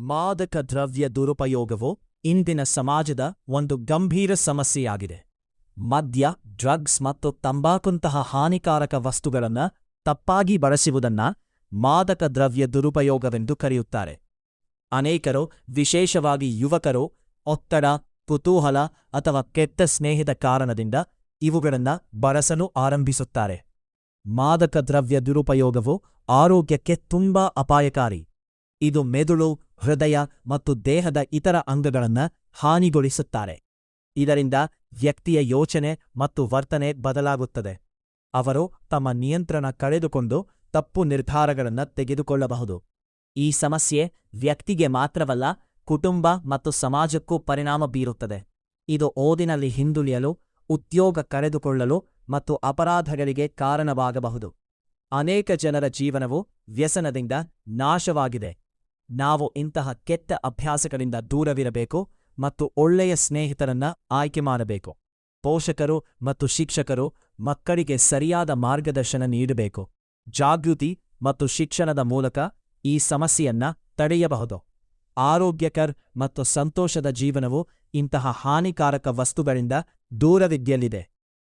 ಮಾದಕ ದ್ರವ್ಯ ದುರುಪಯೋಗವು ಇಂದಿನ ಸಮಾಜದ ಒಂದು ಗಂಭೀರ ಸಮಸ್ಯೆಯಾಗಿದೆ. ಮದ್ಯ, ಡ್ರಗ್ಸ್ ಮತ್ತು ತಂಬಾಕುಂತಹ ಹಾನಿಕಾರಕ ವಸ್ತುಗಳನ್ನು ತಪ್ಪಾಗಿ ಬಳಸುವುದನ್ನು ಮಾದಕ ದ್ರವ್ಯ ದುರುಪಯೋಗವೆಂದು ಕರೆಯುತ್ತಾರೆ. ಅನೇಕರು, ವಿಶೇಷವಾಗಿ ಯುವಕರು, ಒತ್ತಡ, ಕುತೂಹಲ ಅಥವಾ ಕೆಟ್ಟ ಸ್ನೇಹದ ಕಾರಣದಿಂದ ಇವುಗಳನ್ನು ಬಳಸಲು ಆರಂಭಿಸುತ್ತಾರೆ. ಮಾದಕ ದ್ರವ್ಯ ದುರುಪಯೋಗವು ಆರೋಗ್ಯಕ್ಕೆ ತುಂಬಾ ಅಪಾಯಕಾರಿ. ಇದು ಮೆದುಳು, ಹೃದಯ ಮತ್ತು ದೇಹದ ಇತರ ಅಂಗಗಳನ್ನು ಹಾನಿಗೊಳಿಸುತ್ತಾರೆ. ಇದರಿಂದ ವ್ಯಕ್ತಿಯ ಯೋಚನೆ ಮತ್ತು ವರ್ತನೆ ಬದಲಾಗುತ್ತದೆ. ಅವರು ತಮ್ಮ ನಿಯಂತ್ರಣ ಕಳೆದುಕೊಂಡು ತಪ್ಪು ನಿರ್ಧಾರಗಳನ್ನು ತೆಗೆದುಕೊಳ್ಳಬಹುದು. ಈ ಸಮಸ್ಯೆ ವ್ಯಕ್ತಿಗೆ ಮಾತ್ರವಲ್ಲ, ಕುಟುಂಬ ಮತ್ತು ಸಮಾಜಕ್ಕೂ ಪರಿಣಾಮ ಬೀರುತ್ತದೆ. ಇದು ಓದಿನಲ್ಲಿ ಹಿಂದುಳಿಯಲು, ಉದ್ಯೋಗ ಕಳೆದುಕೊಳ್ಳಲು ಮತ್ತು ಅಪರಾಧಗಳಿಗೆ ಕಾರಣವಾಗಬಹುದು. ಅನೇಕ ಜನರ ಜೀವನವು ವ್ಯಸನದಿಂದ ನಾಶವಾಗಿದೆ. ನಾವು ಇಂತಹ ಕೆಟ್ಟ ಅಭ್ಯಾಸಗಳಿಂದ ದೂರವಿರಬೇಕು ಮತ್ತು ಒಳ್ಳೆಯ ಸ್ನೇಹಿತರನ್ನ ಆಯ್ಕೆ ಮಾಡಬೇಕು. ಪೋಷಕರು ಮತ್ತು ಶಿಕ್ಷಕರು ಮಕ್ಕಳಿಗೆ ಸರಿಯಾದ ಮಾರ್ಗದರ್ಶನ ನೀಡಬೇಕು. ಜಾಗೃತಿ ಮತ್ತು ಶಿಕ್ಷಣದ ಮೂಲಕ ಈ ಸಮಸ್ಯೆಯನ್ನ ತಡೆಯಬಹುದು. ಆರೋಗ್ಯಕರ ಮತ್ತು ಸಂತೋಷದ ಜೀವನವು ಇಂತಹ ಹಾನಿಕಾರಕ ವಸ್ತುಗಳಿಂದ ದೂರವಿದ್ಯಲ್ಲಿದೆ.